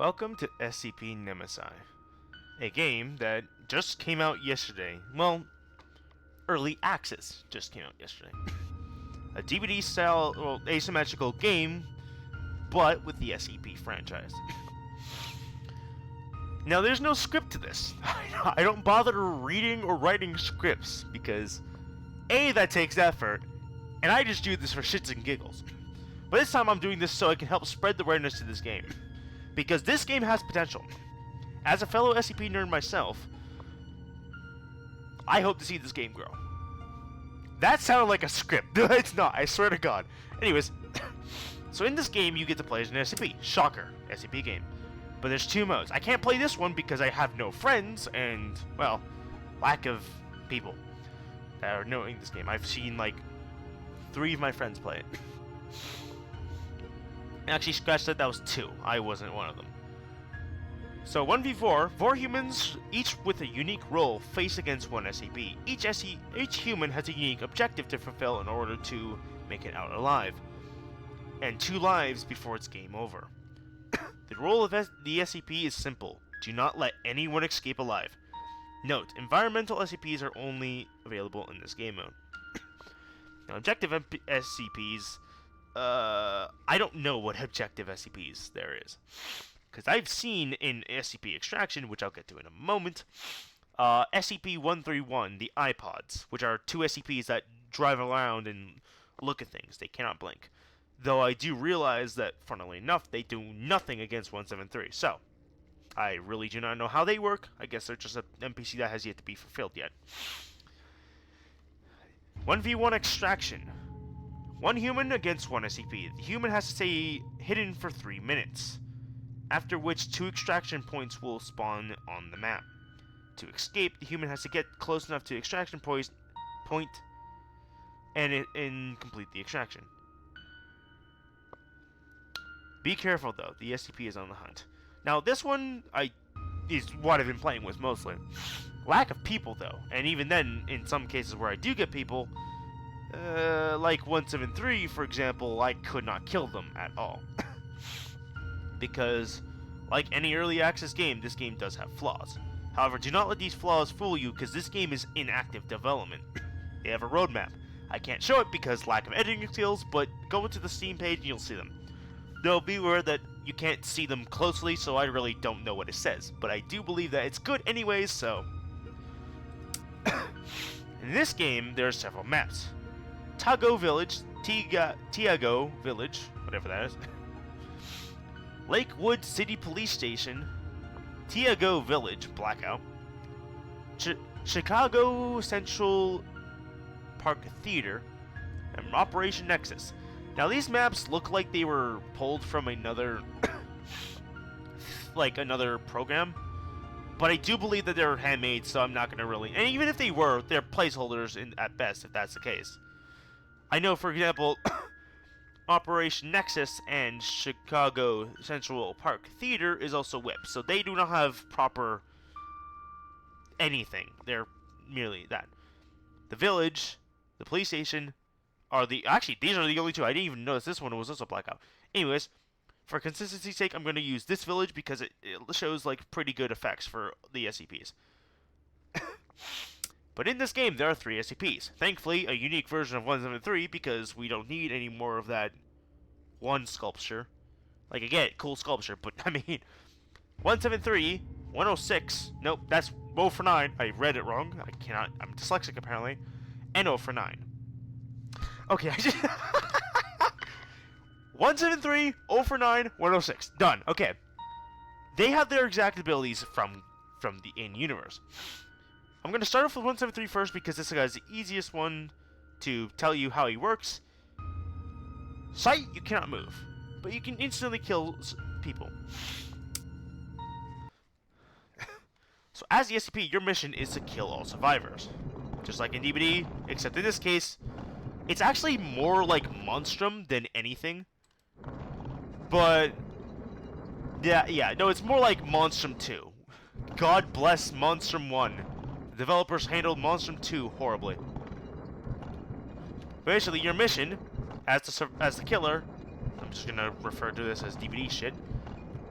Welcome to SCP Nemesi, a game that just came out yesterday. Well, early access just came out yesterday. A DVD-style, asymmetrical game, but with the SCP franchise. Now, there's no script to this. I don't bother reading or writing scripts because, A, that takes effort, and I just do this for shits and giggles. But this time I'm doing this so I can help spread the awareness to this game. Because this game has potential. As a fellow SCP nerd myself, I hope to see this game grow. That sounded like a script. It's not, I swear to God. Anyways, so in this game you get to play as an SCP. Shocker, SCP game. But there's two modes. I can't play this one because I have no friends and, well, lack of people that are knowing this game. I've seen like 3 of my friends play it. Actually, scratch that was 2. I wasn't one of them. So 1v4, 4 humans, each with a unique role, face against one SCP. Each human has a unique objective to fulfill in order to make it out alive, and 2 lives before it's game over. The role of the SCP is simple: do not let anyone escape alive. Note: environmental SCPs are only available in this game mode. Now, objective SCPs. I don't know what objective SCPs there is. Because I've seen in SCP Extraction, which I'll get to in a moment, SCP-131, the iPods, which are 2 SCPs that drive around and look at things. They cannot blink. Though I do realize that, funnily enough, they do nothing against 173. So, I really do not know how they work. I guess they're just an NPC that has yet to be fulfilled yet. 1v1 Extraction. 1 human against 1 SCP. The human has to stay hidden for 3 minutes, after which 2 extraction points will spawn on the map. To escape, the human has to get close enough to the extraction point and complete the extraction. Be careful though, the SCP is on the hunt. Now this one is what I've been playing with mostly. Lack of people though, and even then, in some cases where I do get people, like 173, for example, I could not kill them at all. Because, like any early access game, this game does have flaws. However, do not let these flaws fool you, because this game is in active development. They have a roadmap. I can't show it because lack of editing skills, but go into the Steam page and you'll see them. Though be aware that you can't see them closely, so I really don't know what it says. But I do believe that it's good anyways, so... In this game, there are several maps. Tago Village, Tiago Village, whatever that is. Lakewood City Police Station, Tiago Village, Blackout, Chicago Central Park Theater, and Operation Nexus. Now these maps look like they were pulled from another, another program, but I do believe that they're handmade, so I'm not going to really... And even if they were, they're placeholders at best, if that's the case. I know, for example, Operation Nexus and Chicago Central Park Theater is also WIP, so they do not have proper anything. They're merely that. The village, the police station, are the... Actually, these are the only 2. I didn't even notice this one was also Blackout. Anyways, for consistency's sake, I'm going to use this village because it shows, like, pretty good effects for the SCPs. But in this game, there are 3 SCPs. Thankfully, a unique version of 173, because we don't need any more of that one sculpture. Like, I get it, cool sculpture, but, I mean... 173, 106, nope, that's 0 for 9. I read it wrong. I cannot... I'm dyslexic, apparently. And 0 for 9. Okay, I just... 173, 0 for 9, 106. Done. Okay. They have their exact abilities from the in-universe. I'm going to start off with 173 first because this guy's the easiest one to tell you how he works. Sight, you cannot move, but you can instantly kill people. So as the SCP, your mission is to kill all survivors. Just like in DVD, except in this case, it's actually more like Monstrum than anything. But, yeah, no, it's more like Monstrum 2. God bless Monstrum 1. Developers handled Monstrum 2 horribly. Basically, your mission, as the killer, I'm just gonna refer to this as DVD shit,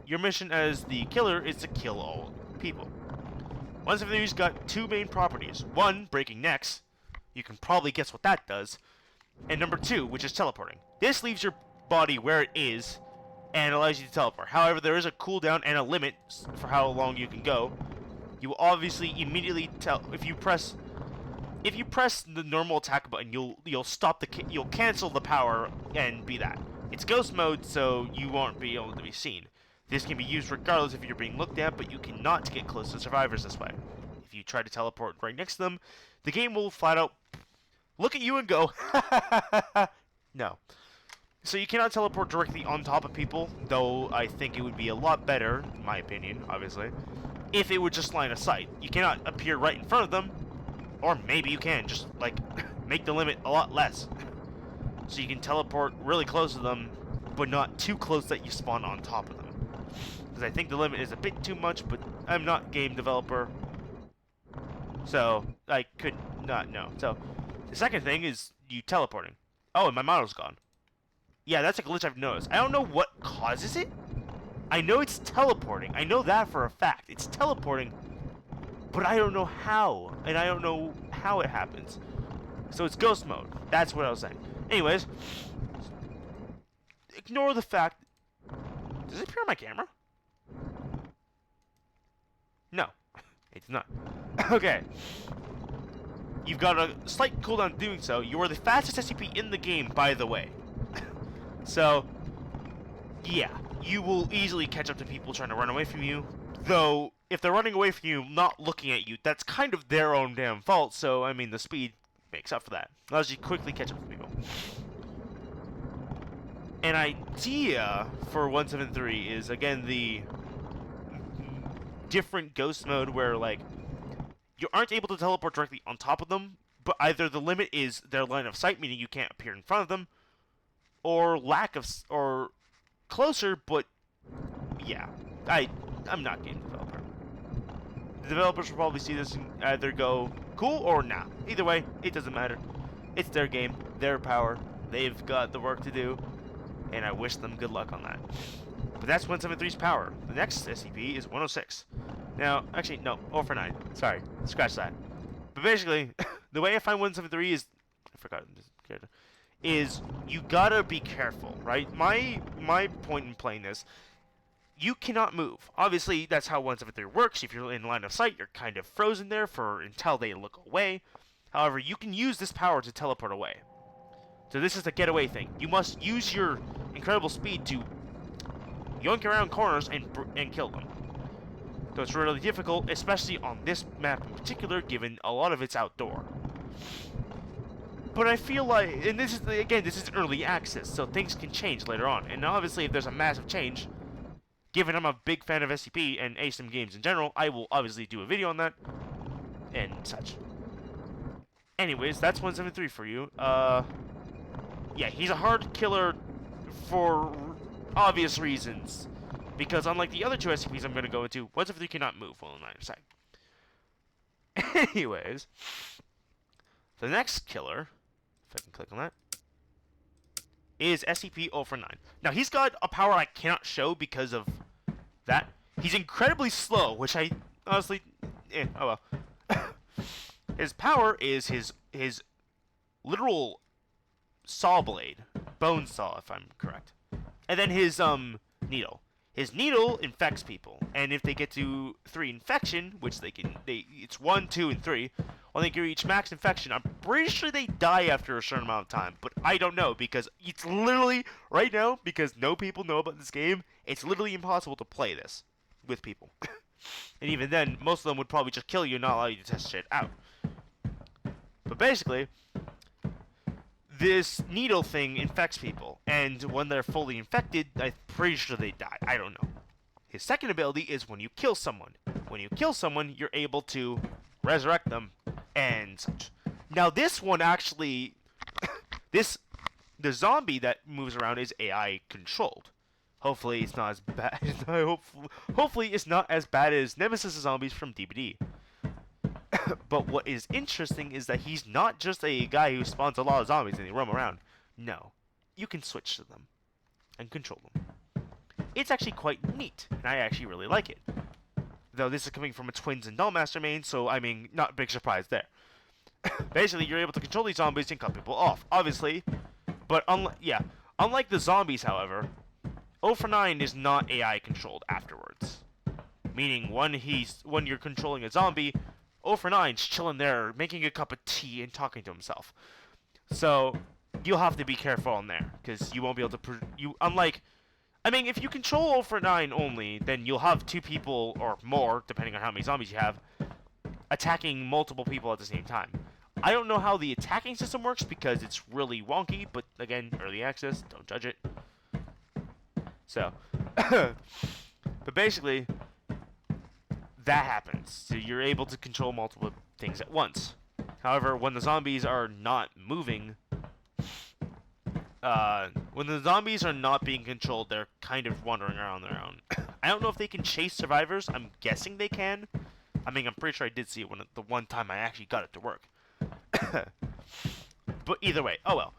your mission as the killer is to kill all people. 173's got two main properties. One, breaking necks. You can probably guess what that does. And number two, which is teleporting. This leaves your body where it is and allows you to teleport. However, there is a cooldown and a limit for how long you can go. You will obviously immediately if you press the normal attack button, you'll cancel the power and be that. It's ghost mode, so you won't be able to be seen. This can be used regardless if you're being looked at, but you cannot get close to survivors this way. If you try to teleport right next to them, the game will flat out look at you and go, no. So you cannot teleport directly on top of people, though I think it would be a lot better, in my opinion, obviously, if it would just line of sight. You cannot appear right in front of them, or maybe you can, just, like, make the limit a lot less. So you can teleport really close to them, but not too close that you spawn on top of them. Because I think the limit is a bit too much, but I'm not a game developer, so I could not know. So the second thing is you teleporting. Oh, and my model's gone. Yeah, that's a glitch I've noticed. I don't know what causes it. I know it's teleporting. I know that for a fact. It's teleporting, but I don't know how, and I don't know how it happens. So it's ghost mode. That's what I was saying. Anyways, ignore the fact. Does it appear on my camera? No, it's not. Okay. You've got a slight cooldown doing so. You are the fastest SCP in the game, by the way. So, yeah, you will easily catch up to people trying to run away from you. Though, if they're running away from you, not looking at you, that's kind of their own damn fault. So, I mean, the speed makes up for that. Allows you to quickly catch up to people. An idea for 173 is, again, the different ghost mode where, like, you aren't able to teleport directly on top of them, but either the limit is their line of sight, meaning you can't appear in front of them, or or closer, but yeah, I'm not a game developer. The developers will probably see this and either go cool or nah. Either way, it doesn't matter. It's their game, their power. They've got the work to do, and I wish them good luck on that. But that's 173's power. The next SCP is 106. Now, actually, no, 049. Sorry, scratch that. But basically, the way I find 173 is, I forgot this character, is you gotta be careful, right? My point in playing this, you cannot move. Obviously, that's how 173 works. If you're in line of sight, you're kind of frozen there until they look away. However, you can use this power to teleport away. So this is the getaway thing. You must use your incredible speed to yoink around corners and kill them. So it's really difficult, especially on this map in particular, given a lot of it's outdoor. But I feel like, and this is early access, so things can change later on. And obviously, if there's a massive change, given I'm a big fan of SCP and ASIM games in general, I will obviously do a video on that and such. Anyways, that's 173 for you. Yeah, he's a hard killer for obvious reasons. Because unlike the other two SCPs I'm going to go into, 173 cannot move while in line of sight. Anyways, the next killer, if I can click on that, is SCP-049. Now, he's got a power I cannot show because of that. He's incredibly slow, which I honestly, oh well. His power is his literal saw blade, bone saw, if I'm correct, and then his needle. His needle infects people, and if they get to 3 infection, which it's 1, 2, and 3. When they reach max infection, I'm pretty sure they die after a certain amount of time, but I don't know, because it's literally, right now, because no people know about this game, it's literally impossible to play this with people. And even then, most of them would probably just kill you and not allow you to test shit out. But basically, this needle thing infects people, and when they're fully infected, I'm pretty sure they die. I don't know. His second ability is when you kill someone. When you kill someone, you're able to resurrect them and such. Now, this one actually, the zombie that moves around is AI controlled. Hopefully, it's not as bad. Hopefully, it's not as bad as Nemesis zombies from DBD. But what is interesting is that he's not just a guy who spawns a lot of zombies and they roam around. No. You can switch to them and control them. It's actually quite neat, and I actually really like it. Though this is coming from a Twins and Dollmaster main, so I mean, not a big surprise there. Basically, you're able to control these zombies and cut people off, obviously. But unlike the zombies, however, 0 for 9 is not AI controlled afterwards. Meaning, when you're controlling a zombie, 0 for 9's chilling there, making a cup of tea and talking to himself. So you'll have to be careful on there, because you won't be able to. If you control 0 for 9 only, then you'll have 2 people or more, depending on how many zombies you have, attacking multiple people at the same time. I don't know how the attacking system works because it's really wonky, but again, early access, don't judge it. So, but basically, that happens. So you're able to control multiple things at once. However, when the zombies are not moving, when the zombies are not being controlled, they're kind of wandering around on their own. I don't know if they can chase survivors. I'm guessing they can. I mean, I'm pretty sure I did see it the one time I actually got it to work. But either way, oh well.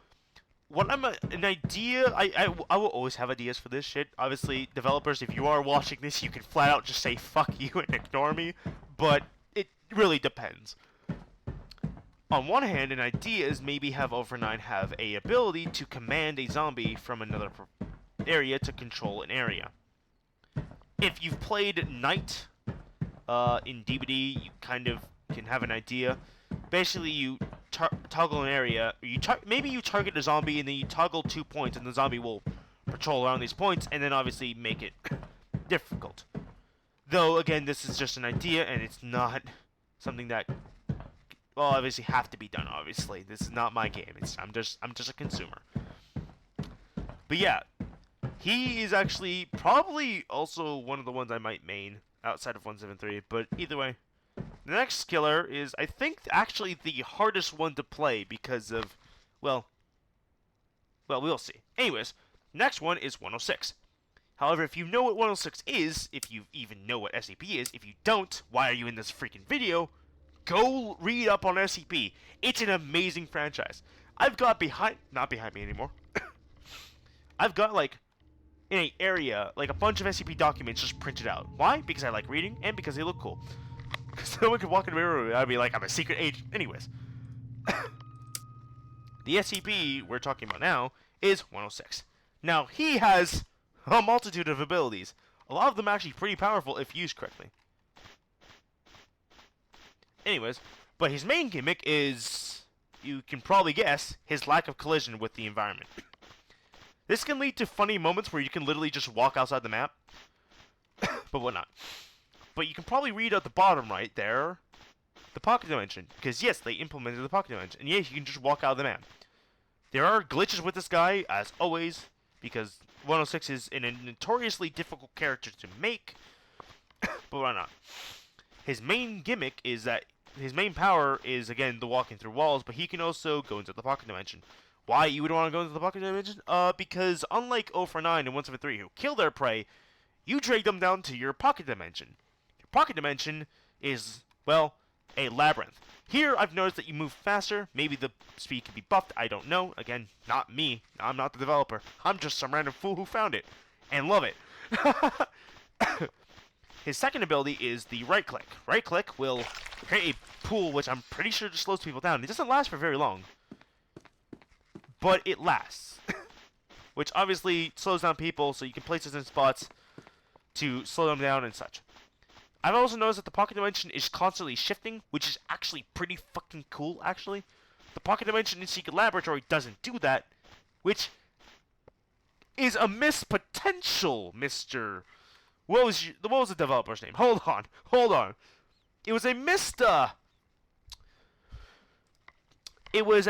An idea, I will always have ideas for this shit. Obviously, developers, if you are watching this, you can flat out just say fuck you and ignore me. But it really depends. On one hand, an idea is maybe have 0 for 9 have a ability to command a zombie from another area to control an area. If you've played Knight in DBD, you kind of can have an idea. Basically, you toggle an area. Maybe you target a zombie and then you toggle 2 points, and the zombie will patrol around these points, and then obviously make it difficult. Though again, this is just an idea, and it's not something that will obviously have to be done. Obviously, this is not my game. I'm just a consumer. But yeah, he is actually probably also one of the ones I might main outside of 173. But either way. The next killer is, I think, actually the hardest one to play because of, well, we'll see. Anyways, next one is 106. However, if you know what 106 is, if you even know what SCP is, if you don't, why are you in this freaking video? Go read up on SCP. It's an amazing franchise. I've got not behind me anymore. I've got, like, in an area, like a bunch of SCP documents just printed out. Why? Because I like reading, and because they look cool. Because no one could walk in the room and I'd be like, I'm a secret agent. Anyways. The SCP we're talking about now is 106. Now, he has a multitude of abilities. A lot of them actually pretty powerful if used correctly. Anyways, but his main gimmick is, you can probably guess, his lack of collision with the environment. This can lead to funny moments where you can literally just walk outside the map. But whatnot. But you can probably read at the bottom right there, the pocket dimension. Because yes, they implemented the pocket dimension. And yes, you can just walk out of the map. There are glitches with this guy, as always, because 106 is a notoriously difficult character to make. But why not? His main gimmick is that his main power is, again, the walking through walls, but he can also go into the pocket dimension. Why you would want to go into the pocket dimension? Because unlike 0 for 9 and 173 who kill their prey, you drag them down to your pocket dimension. Pocket dimension is, well, a labyrinth. Here, I've noticed that you move faster. Maybe the speed can be buffed. I don't know. Again, not me. I'm not the developer. I'm just some random fool who found it and love it. His second ability is the right click. Right click will create a pool, which I'm pretty sure just slows people down. It doesn't last for very long, but it lasts. Which obviously slows down people, so you can place it in spots to slow them down and such. I've also noticed that the pocket dimension is constantly shifting, which is actually pretty fucking cool, actually. The pocket dimension in Secret Laboratory doesn't do that, which is a missed potential, Mr. What was the developer's name? Hold on. It was a missed, it was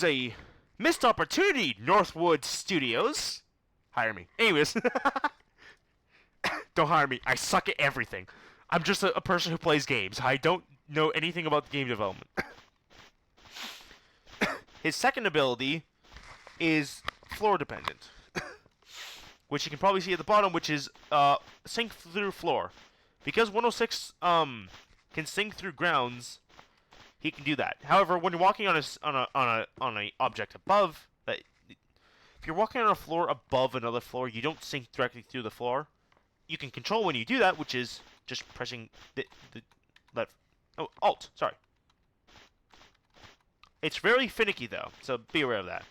a missed opportunity, Northwood Studios. Hire me. Anyways. Don't hire me. I suck at everything. I'm just a person who plays games. I don't know anything about game development. His second ability is floor dependent. Which you can probably see at the bottom, which is sink through floor. Because 106 can sink through grounds, he can do that. However, when you're walking on a object above, you're walking on a floor above another floor, you don't sink directly through the floor. You can control when you do that, which is just pressing the left. Oh, Alt. Sorry. It's very finicky though, so be aware of that.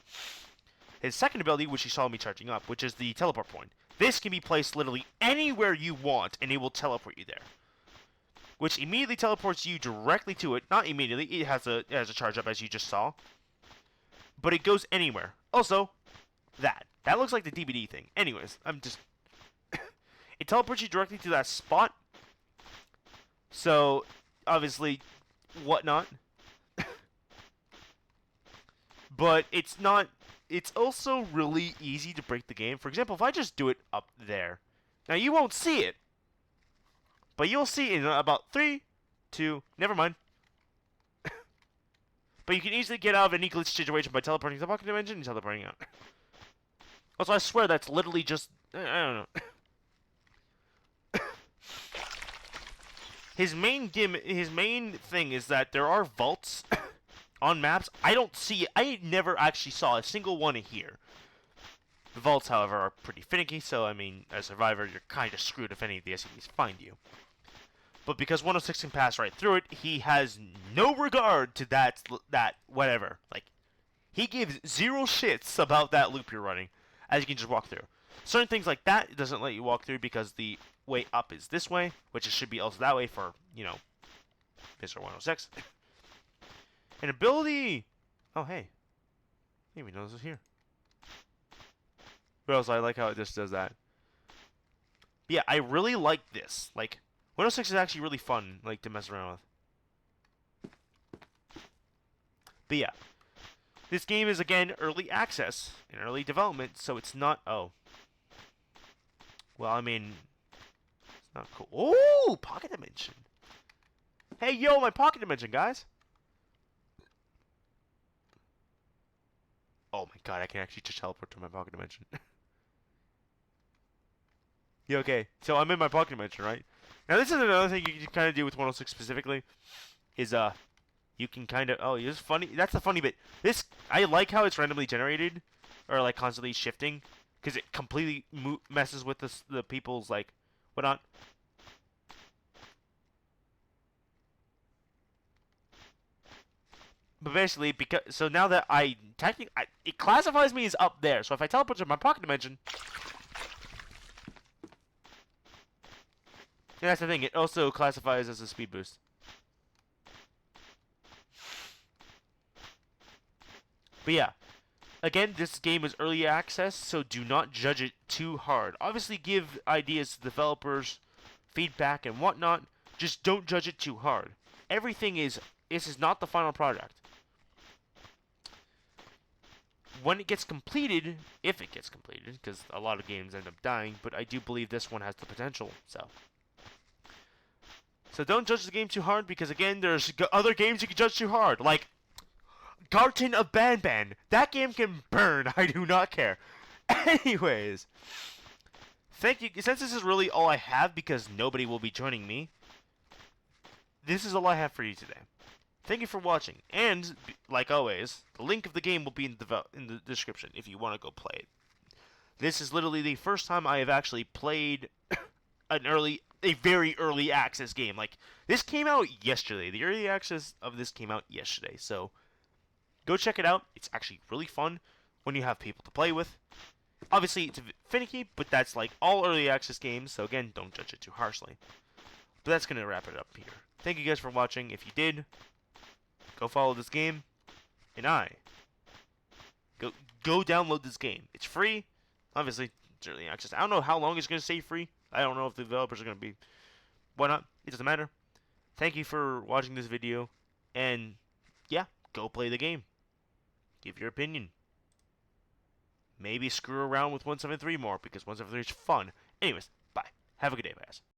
His second ability, which you saw me charging up, which is the teleport point. This can be placed literally anywhere you want, and it will teleport you there. Which immediately teleports you directly to it. Not immediately, it has a charge up as you just saw. But it goes anywhere. Also, that looks like the DVD thing. Anyways, it teleports you directly to that spot. So, obviously, whatnot. But it's not. It's also really easy to break the game. For example, if I just do it up there, now you won't see it, but you'll see it in about 3, 2. Never mind. But you can easily get out of any glitch situation by teleporting to the pocket dimension and teleporting out. Also, I swear that's literally just... I don't know. His main thing is that there are vaults on maps. I never actually saw a single one here. The vaults, however, are pretty finicky, so, I mean, as a survivor, you're kind of screwed if any of the SCPs find you. But because 106 can pass right through it, he has no regard to that whatever. Like, he gives zero shits about that loop you're running, as you can just walk through. Certain things like that, it doesn't let you walk through because the way up is this way, which it should be also that way for, you know, Mr. 106. An ability! Oh, hey. I didn't even know this was here. But also, I like how it just does that. But yeah, I really like this. Like, 106 is actually really fun, like, to mess around with. But yeah. This game is, again, early access and early development, so it's not... Oh. Well, I mean... It's not cool. Oh! Pocket dimension. Hey, yo, my pocket dimension, guys! Oh my god, I can actually just teleport to my pocket dimension. Yeah, okay. So I'm in my pocket dimension, right? Now this is another thing you can kind of do with 106 specifically. Is, you can kind of... Oh, it's funny. That's the funny bit. I like how it's randomly generated. Or, like, constantly shifting. Because it completely messes with the people's, like, whatnot. But basically, so now that it classifies me as up there. So if I teleport to my pocket dimension, and that's the thing. It also classifies as a speed boost. But yeah, again, this game is early access, so do not judge it too hard. Obviously, give ideas to developers, feedback, and whatnot. Just don't judge it too hard. This is not the final product. When it gets completed, if it gets completed, because a lot of games end up dying, but I do believe this one has the potential, So don't judge the game too hard, because again, there's other games you can judge too hard, like Garten of Banban. That game can burn, I do not care. Anyways, thank you, since this is really all I have, because nobody will be joining me, this is all I have for you today. Thank you for watching, and, like always, the link of the game will be in the description if you want to go play it. This is literally the first time I have actually played a very early access game. Like, this came out yesterday. The early access of this came out yesterday, so go check it out. It's actually really fun when you have people to play with. Obviously, it's finicky, but that's like all early access games, so again, don't judge it too harshly. But that's going to wrap it up here. Thank you guys for watching. If you did, go follow this game, and go download this game. It's free. Obviously, it's early access. I don't know how long it's going to stay free. I don't know if the developers are going to be... Why not? It doesn't matter. Thank you for watching this video, and yeah, go play the game. Give your opinion. Maybe screw around with 173 more, because 173 is fun. Anyways, bye. Have a good day, guys.